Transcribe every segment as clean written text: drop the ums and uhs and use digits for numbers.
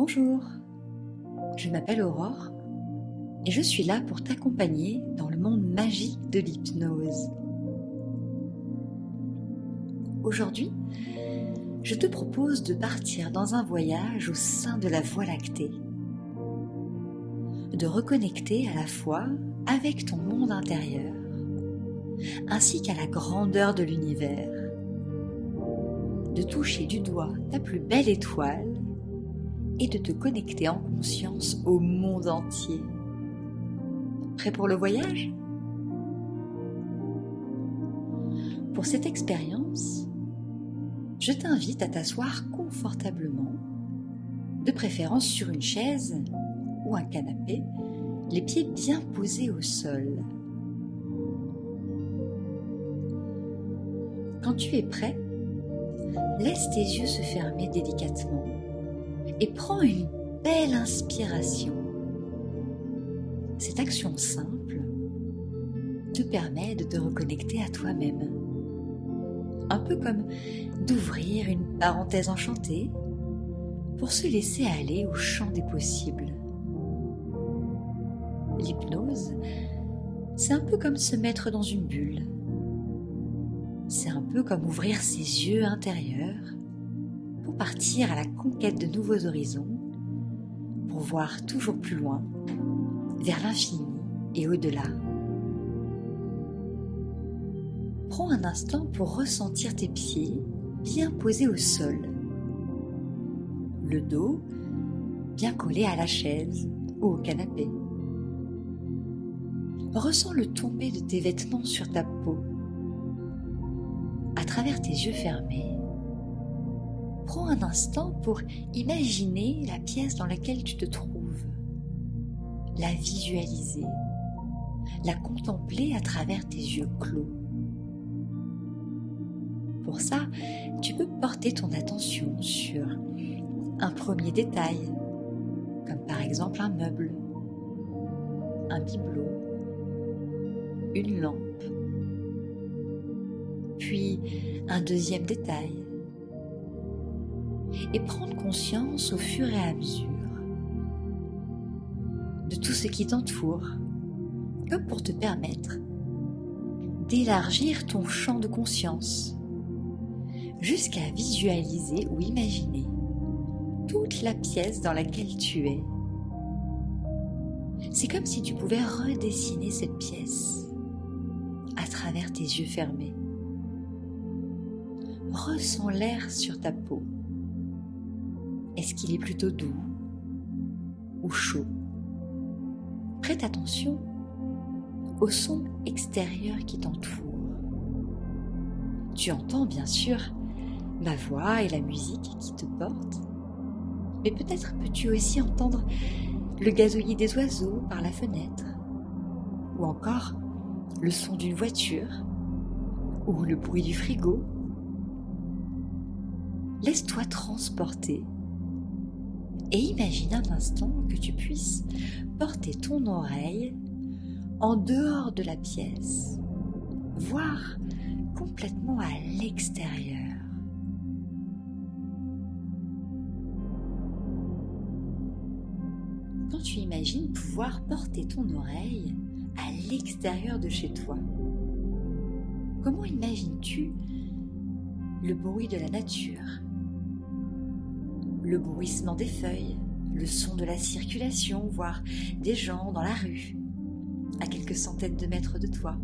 Bonjour, je m'appelle Aurore et je suis là pour t'accompagner dans le monde magique de l'hypnose. Aujourd'hui, je te propose de partir dans un voyage au sein de la Voie lactée, de reconnecter à la fois avec ton monde intérieur ainsi qu'à la grandeur de l'univers, de toucher du doigt ta plus belle étoile et de te connecter en conscience au monde entier. Prêt pour le voyage ? Pour cette expérience, je t'invite à t'asseoir confortablement, de préférence sur une chaise ou un canapé, les pieds bien posés au sol. Quand tu es prêt, laisse tes yeux se fermer délicatement et prends une belle inspiration. Cette action simple te permet de te reconnecter à toi-même. Un peu comme d'ouvrir une parenthèse enchantée pour se laisser aller au champ des possibles. L'hypnose, c'est un peu comme se mettre dans une bulle. C'est un peu comme ouvrir ses yeux intérieurs pour partir à la conquête de nouveaux horizons, pour voir toujours plus loin, vers l'infini et au-delà. Prends un instant pour ressentir tes pieds bien posés au sol, le dos bien collé à la chaise ou au canapé. Ressens le tomber de tes vêtements sur ta peau. À travers tes yeux fermés, prends un instant pour imaginer la pièce dans laquelle tu te trouves, la visualiser, la contempler à travers tes yeux clos. Pour ça, tu peux porter ton attention sur un premier détail, comme par exemple un meuble, un bibelot, une lampe, puis un deuxième détail, et prendre conscience au fur et à mesure de tout ce qui t'entoure, comme pour te permettre d'élargir ton champ de conscience jusqu'à visualiser ou imaginer toute la pièce dans laquelle tu es. C'est comme si tu pouvais redessiner cette pièce à travers tes yeux fermés. Ressens l'air sur ta peau. Est-ce qu'il est plutôt doux ou chaud ? Prête attention aux sons extérieurs qui t'entourent. Tu entends bien sûr ma voix et la musique qui te portent, mais peut-être peux-tu aussi entendre le gazouillis des oiseaux par la fenêtre, ou encore le son d'une voiture, ou le bruit du frigo. Laisse-toi transporter et imagine un instant que tu puisses porter ton oreille en dehors de la pièce, voire complètement à l'extérieur. Quand tu imagines pouvoir porter ton oreille à l'extérieur de chez toi, comment imagines-tu le bruit de la nature, le bruissement des feuilles, le son de la circulation, voire des gens dans la rue, à quelques centaines de mètres de toi?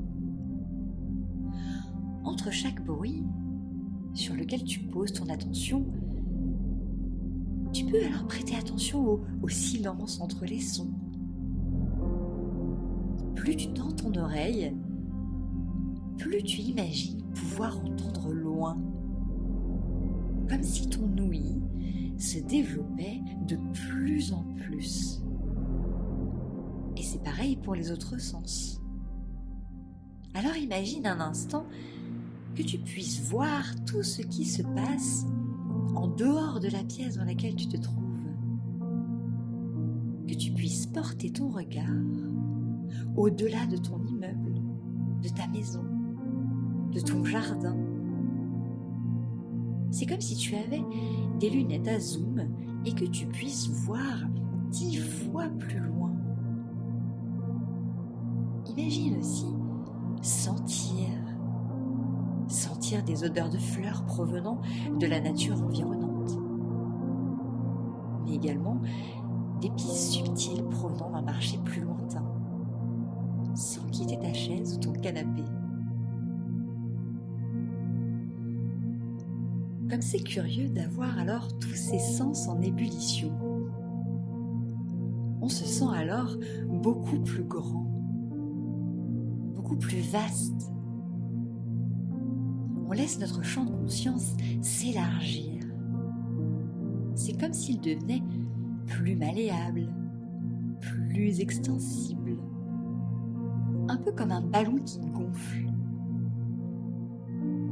Entre chaque bruit sur lequel tu poses ton attention, tu peux alors prêter attention au silence entre les sons. Plus tu tends ton oreille, plus tu imagines pouvoir entendre loin, comme si ton ouïe se développait de plus en plus. Et c'est pareil pour les autres sens. Alors imagine un instant que tu puisses voir tout ce qui se passe en dehors de la pièce dans laquelle tu te trouves. Que tu puisses porter ton regard au-delà de ton immeuble, de ta maison, de ton jardin. C'est comme si tu avais des lunettes à zoom et que tu puisses voir 10 fois plus loin. Imagine aussi sentir des odeurs de fleurs provenant de la nature environnante, mais également des pistes subtiles provenant d'un marché plus lointain, sans quitter ta chaise ou ton canapé. Comme c'est curieux d'avoir alors tous ces sens en ébullition. On se sent alors beaucoup plus grand, beaucoup plus vaste. On laisse notre champ de conscience s'élargir. C'est comme s'il devenait plus malléable, plus extensible, un peu comme un ballon qui gonfle.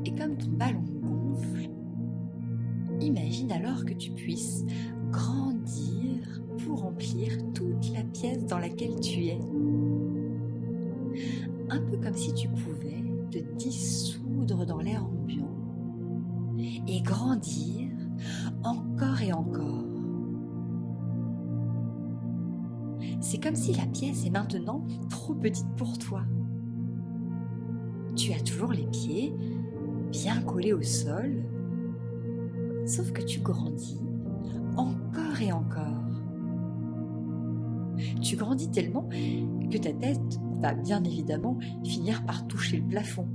Et comme ton ballon gonfle, imagine alors que tu puisses grandir pour remplir toute la pièce dans laquelle tu es. Un peu comme si tu pouvais te dissoudre dans l'air ambiant et grandir encore et encore. C'est comme si la pièce est maintenant trop petite pour toi. Tu as toujours les pieds bien collés au sol, sauf que tu grandis encore et encore. Tu grandis tellement que ta tête va bien évidemment finir par toucher le plafond.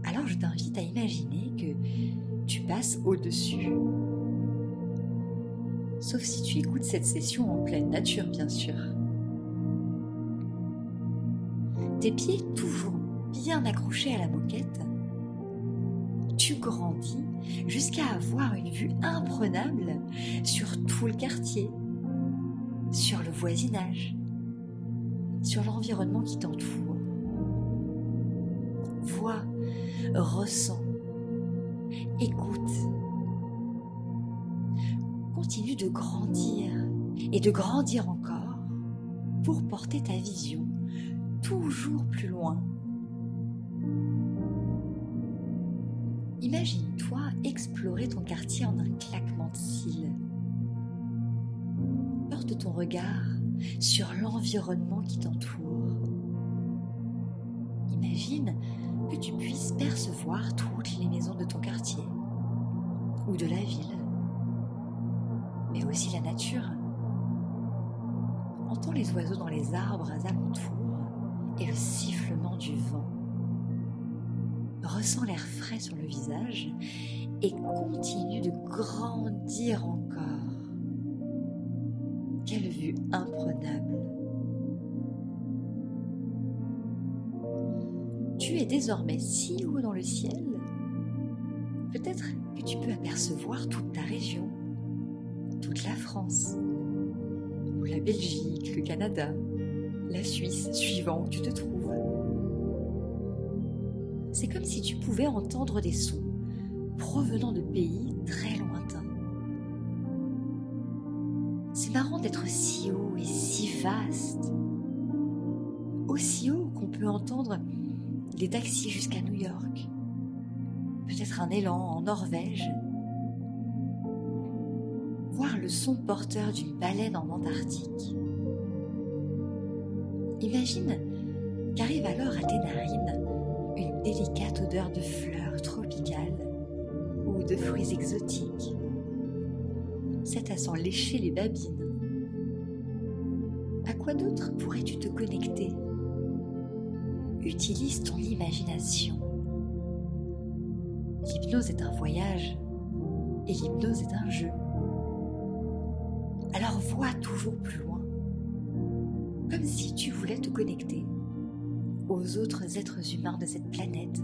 Alors je t'invite à imaginer que tu passes au-dessus. Sauf si tu écoutes cette session en pleine nature, bien sûr. Tes pieds toujours bien accrochés à la moquette, tu grandis jusqu'à avoir une vue imprenable sur tout le quartier, sur le voisinage, sur l'environnement qui t'entoure. Vois, ressens, écoute. Continue de grandir et de grandir encore pour porter ta vision toujours plus loin. Imagine-toi explorer ton quartier en un claquement de cils. Porte ton regard sur l'environnement qui t'entoure. Imagine que tu puisses percevoir toutes les maisons de ton quartier ou de la ville, mais aussi la nature. Entends les oiseaux dans les arbres alentours et le sifflement du vent. Ressens l'air frais sur le visage et continue de grandir encore. Quelle vue imprenable! Tu es désormais si haut dans le ciel, peut-être que tu peux apercevoir toute ta région, toute la France, ou la Belgique, le Canada, la Suisse, suivant où tu te trouves. C'est comme si tu pouvais entendre des sons provenant de pays très lointains. C'est marrant d'être si haut et si vaste. Aussi haut qu'on peut entendre les taxis jusqu'à New York, peut-être un élan en Norvège, voir le son porteur d'une baleine en Antarctique. Imagine qu'arrive alors à tes narines une délicate odeur de fleurs tropicales ou de fruits exotiques. C'est à s'en lécher les babines. À quoi d'autre pourrais-tu te connecter? Utilise ton imagination. L'hypnose est un voyage et l'hypnose est un jeu. Alors vois toujours plus loin, comme si tu voulais te connecter aux autres êtres humains de cette planète,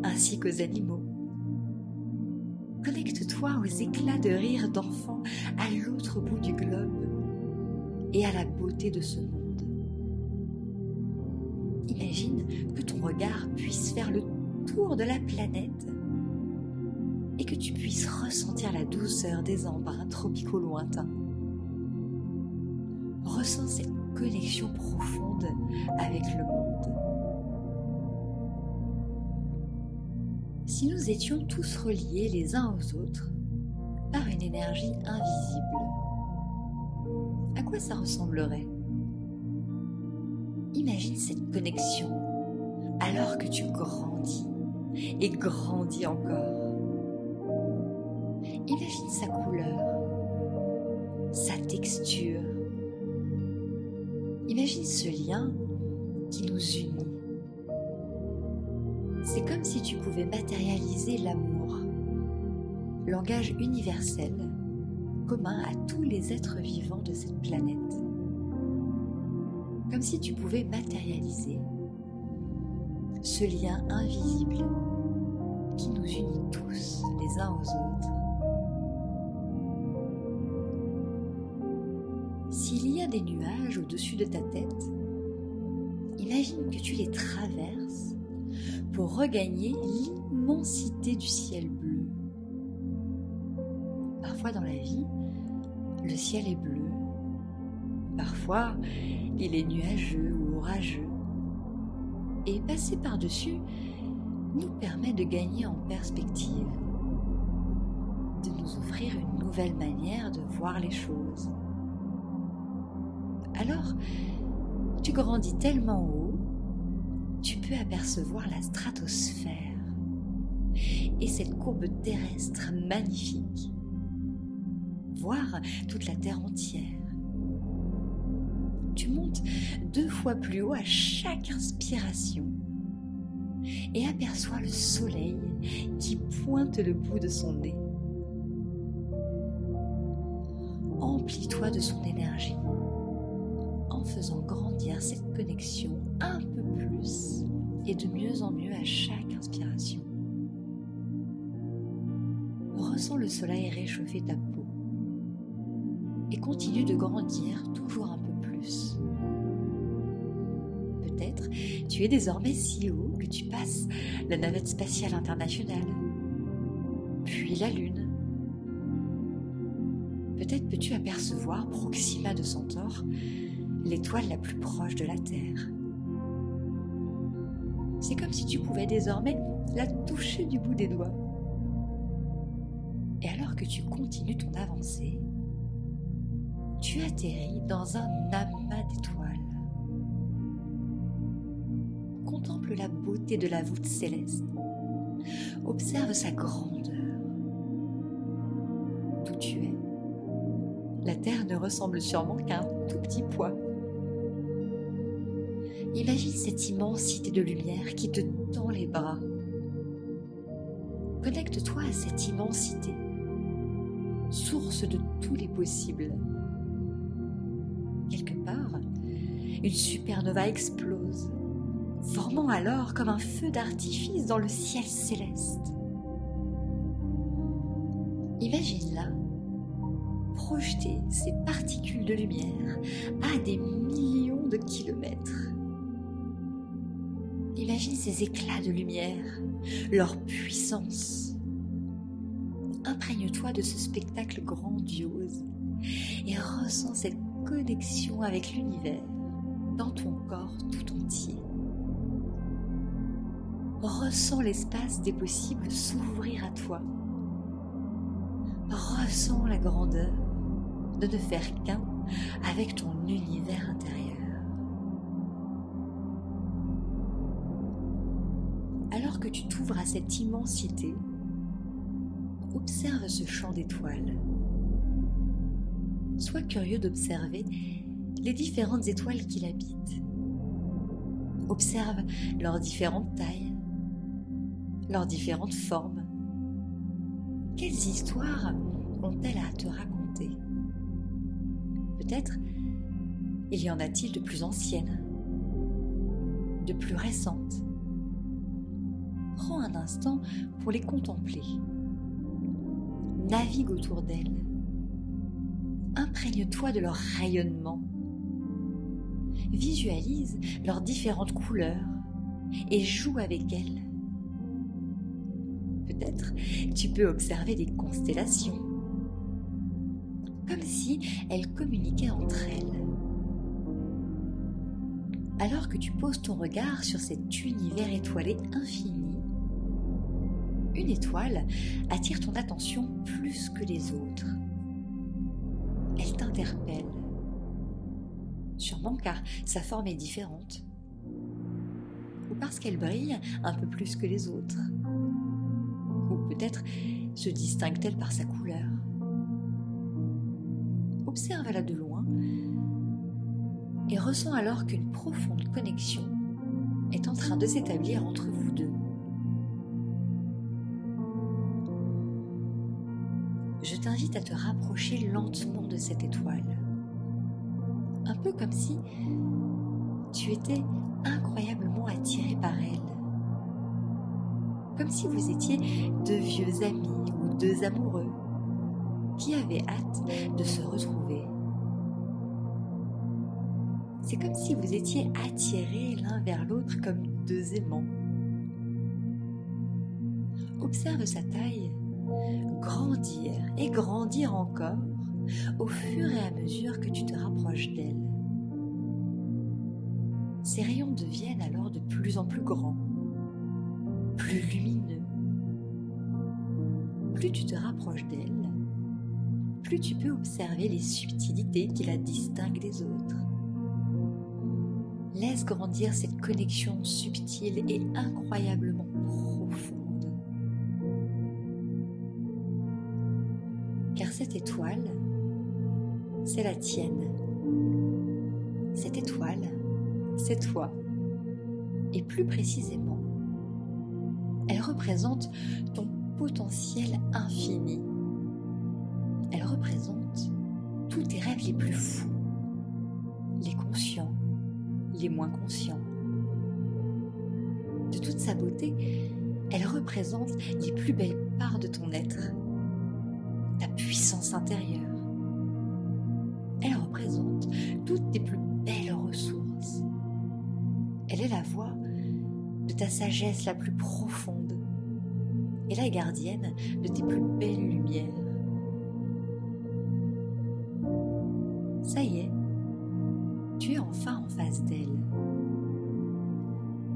ainsi qu'aux animaux. Connecte-toi aux éclats de rire d'enfants à l'autre bout du globe et à la beauté de ce monde. Imagine que ton regard puisse faire le tour de la planète et que tu puisses ressentir la douceur des embruns tropicaux lointains. Ressens cette connexion profonde avec le monde. Si nous étions tous reliés les uns aux autres par une énergie invisible. À quoi ça ressemblerait ? Imagine cette connexion alors que tu grandis et grandis encore. Imagine sa couleur, sa texture. Imagine ce lien qui nous unit. C'est comme si tu pouvais matérialiser l'amour, langage universel, commun à tous les êtres vivants de cette planète. Comme si tu pouvais matérialiser ce lien invisible qui nous unit tous les uns aux autres. S'il y a des nuages au-dessus de ta tête, imagine que tu les traverses pour regagner l'immensité du ciel bleu. Parfois dans la vie, le ciel est bleu. Parfois, il est nuageux ou orageux. Et passer par-dessus nous permet de gagner en perspective, de nous offrir une nouvelle manière de voir les choses. Alors, tu grandis tellement haut, tu peux apercevoir la stratosphère et cette courbe terrestre magnifique, voir toute la Terre entière. Tu montes 2 fois plus haut à chaque inspiration et aperçois le soleil qui pointe le bout de son nez. Emplis-toi de son énergie en faisant grandir cette connexion un peu plus et de mieux en mieux à chaque inspiration. Ressens le soleil réchauffer ta peau et continue de grandir toujours un peu plus. Peut-être tu es désormais si haut que tu passes la navette spatiale internationale, puis la Lune. Peut-être peux-tu apercevoir Proxima de Centaure, l'étoile la plus proche de la Terre. C'est comme si tu pouvais désormais la toucher du bout des doigts. Et alors que tu continues ton avancée, tu atterris dans un amas d'étoiles. Contemple la beauté de la voûte céleste. Observe sa grandeur. D'où tu es, la Terre ne ressemble sûrement qu'à un tout petit pois. Imagine cette immensité de lumière qui te tend les bras. Connecte-toi à cette immensité, source de tous les possibles. Quelque part, une supernova explose, formant alors comme un feu d'artifice dans le ciel céleste. Imagine-la projeter ces particules de lumière à des millions de kilomètres. Imagine ces éclats de lumière, leur puissance. Imprègne-toi de ce spectacle grandiose et ressens cette connexion avec l'univers dans ton corps tout entier. Ressens l'espace des possibles s'ouvrir à toi. Ressens la grandeur de ne faire qu'un avec ton univers intérieur. Alors que tu t'ouvres à cette immensité, observe ce champ d'étoiles. Sois curieux d'observer les différentes étoiles qui l'habitent. Observe leurs différentes tailles, leurs différentes formes. Quelles histoires ont-elles à te raconter ? Peut-être y en a-t-il de plus anciennes, de plus récentes. Prends un instant pour les contempler. Navigue autour d'elles. Imprègne-toi de leur rayonnement. Visualise leurs différentes couleurs et joue avec elles. Peut-être tu peux observer des constellations, comme si elles communiquaient entre elles. Alors que tu poses ton regard sur cet univers étoilé infini, une étoile attire ton attention plus que les autres. Elle t'interpelle, sûrement car sa forme est différente, ou parce qu'elle brille un peu plus que les autres, ou peut-être se distingue-t-elle par sa couleur. Observe-la de loin et ressens alors qu'une profonde connexion est en train de s'établir entre vous deux. Je t'invite à te rapprocher lentement de cette étoile, un peu comme si tu étais incroyablement attiré par elle, comme si vous étiez deux vieux amis ou deux amoureux qui avaient hâte de se retrouver. C'est comme si vous étiez attirés l'un vers l'autre comme deux aimants. Observe sa taille grandir et grandir encore au fur et à mesure que tu te rapproches d'elle. Ses rayons deviennent alors de plus en plus grands, plus lumineux. Plus tu te rapproches d'elle, plus tu peux observer les subtilités qui la distinguent des autres. Laisse grandir cette connexion subtile et incroyablement profonde. Car cette étoile, c'est la tienne. Cette étoile, c'est toi. Et plus précisément, elle représente ton potentiel infini. Elle représente tous tes rêves les plus fous, les conscients, les moins conscients. De toute sa beauté, elle représente les plus belles parts de ton être, ta puissance intérieure. Elle représente toutes tes plus belles ressources. Elle est la voix de ta sagesse la plus profonde et la gardienne de tes plus belles lumières. Ça y est, tu es enfin en face d'elle.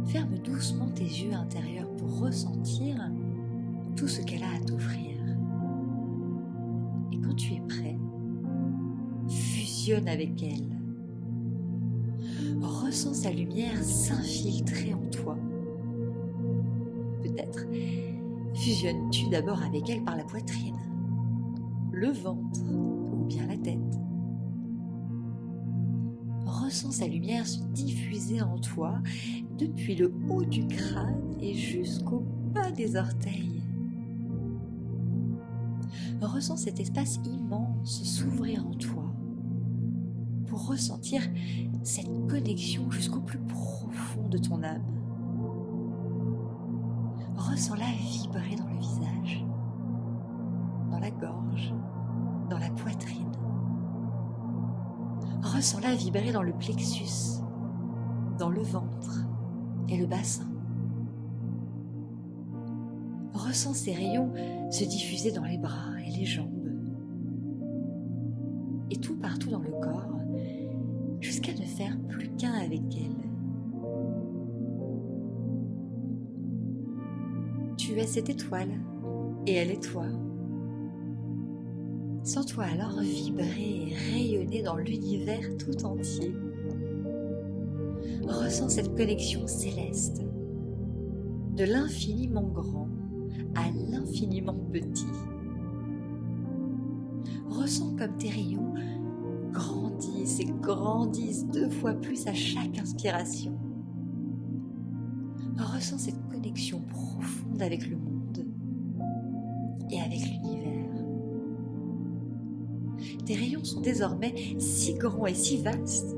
Ferme doucement tes yeux intérieurs pour ressentir tout ce qu'elle a à t'offrir. Et quand tu es prêt, fusionne avec elle. Ressens sa lumière s'infiltrer en toi. Peut-être fusionnes-tu d'abord avec elle par la poitrine, le ventre ou bien la tête. Ressens sa lumière se diffuser en toi depuis le haut du crâne et jusqu'au bas des orteils. Ressens cet espace immense s'ouvrir en toi pour ressentir cette connexion jusqu'au plus profond de ton âme. Ressens-la vibrer dans le visage, dans la gorge, dans la poitrine. Ressens-la vibrer dans le plexus, dans le ventre et le bassin. Ressens ces rayons se diffuser dans les bras et les jambes. Et tout partout dans le corps, jusqu'à ne faire plus qu'un avec elle. Tu es cette étoile, et elle est toi. Sens-toi alors vibrer et rayonner dans l'univers tout entier. Ressens cette connexion céleste, de l'infiniment grand à l'infiniment petit. Ressens comme tes rayons grandissent et grandissent 2 fois plus à chaque inspiration. Ressens cette connexion profonde avec le monde et avec l'univers. Tes rayons sont désormais si grands et si vastes,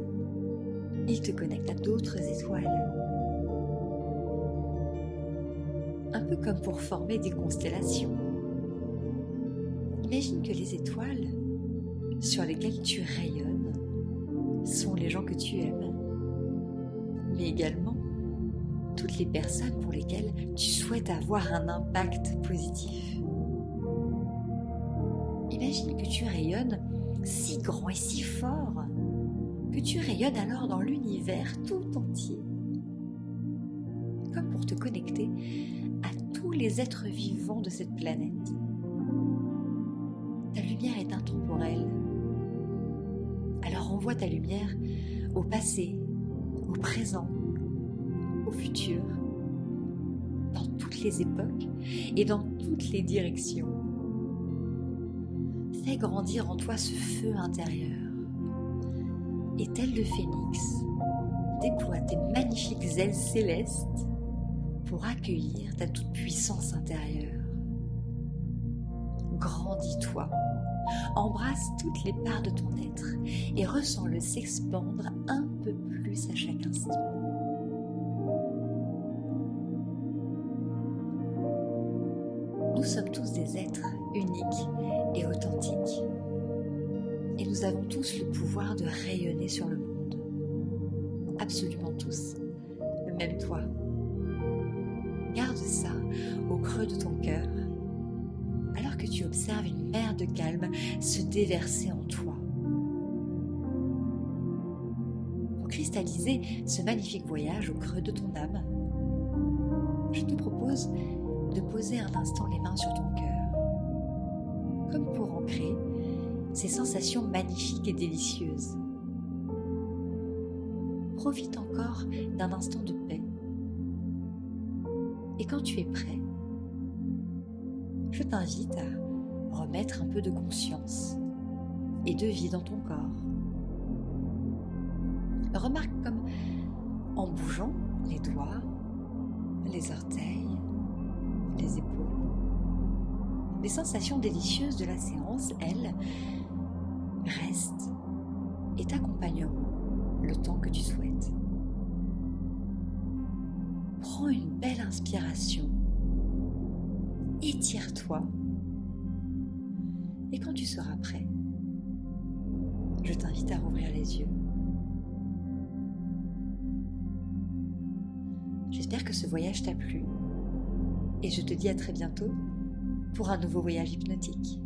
ils te connectent à d'autres étoiles. Un peu comme pour former des constellations. Imagine que les étoiles sur lesquelles tu rayonnes sont les gens que tu aimes, mais également toutes les personnes pour lesquelles tu souhaites avoir un impact positif. Imagine que tu rayonnes si grand et si fort que tu rayonnes alors dans l'univers tout entier, comme pour te connecter à tous les êtres vivants de cette planète. lumière est intemporelle. Alors envoie ta lumière au passé, au présent, au futur, dans toutes les époques et dans toutes les directions. Fais grandir en toi ce feu intérieur. Et tel le phénix, déploie tes magnifiques ailes célestes pour accueillir ta toute-puissance intérieure. Grandis-toi, embrasse toutes les parts de ton être et ressens-le s'expandre un peu plus à chaque instant. Nous sommes tous des êtres uniques et authentiques. Et nous avons tous le pouvoir de rayonner sur le monde. Absolument tous. Même toi. Garde ça au creux de ton cœur, alors que tu observes une mer de calme se déverser en toi. Pour cristalliser ce magnifique voyage au creux de ton âme, je te propose de poser un instant les mains sur ton cœur, comme pour ancrer ces sensations magnifiques et délicieuses. Profite encore d'un instant de paix. Et quand tu es prêt, je t'invite à remettre un peu de conscience et de vie dans ton corps. Remarque comme en bougeant les doigts, les orteils, les épaules. Les sensations délicieuses de la séance, elles, restent et t'accompagneront le temps que tu souhaites. Prends une belle inspiration, étire-toi et quand tu seras prêt, je t'invite à rouvrir les yeux. J'espère que ce voyage t'a plu et je te dis à très bientôt pour un nouveau voyage hypnotique.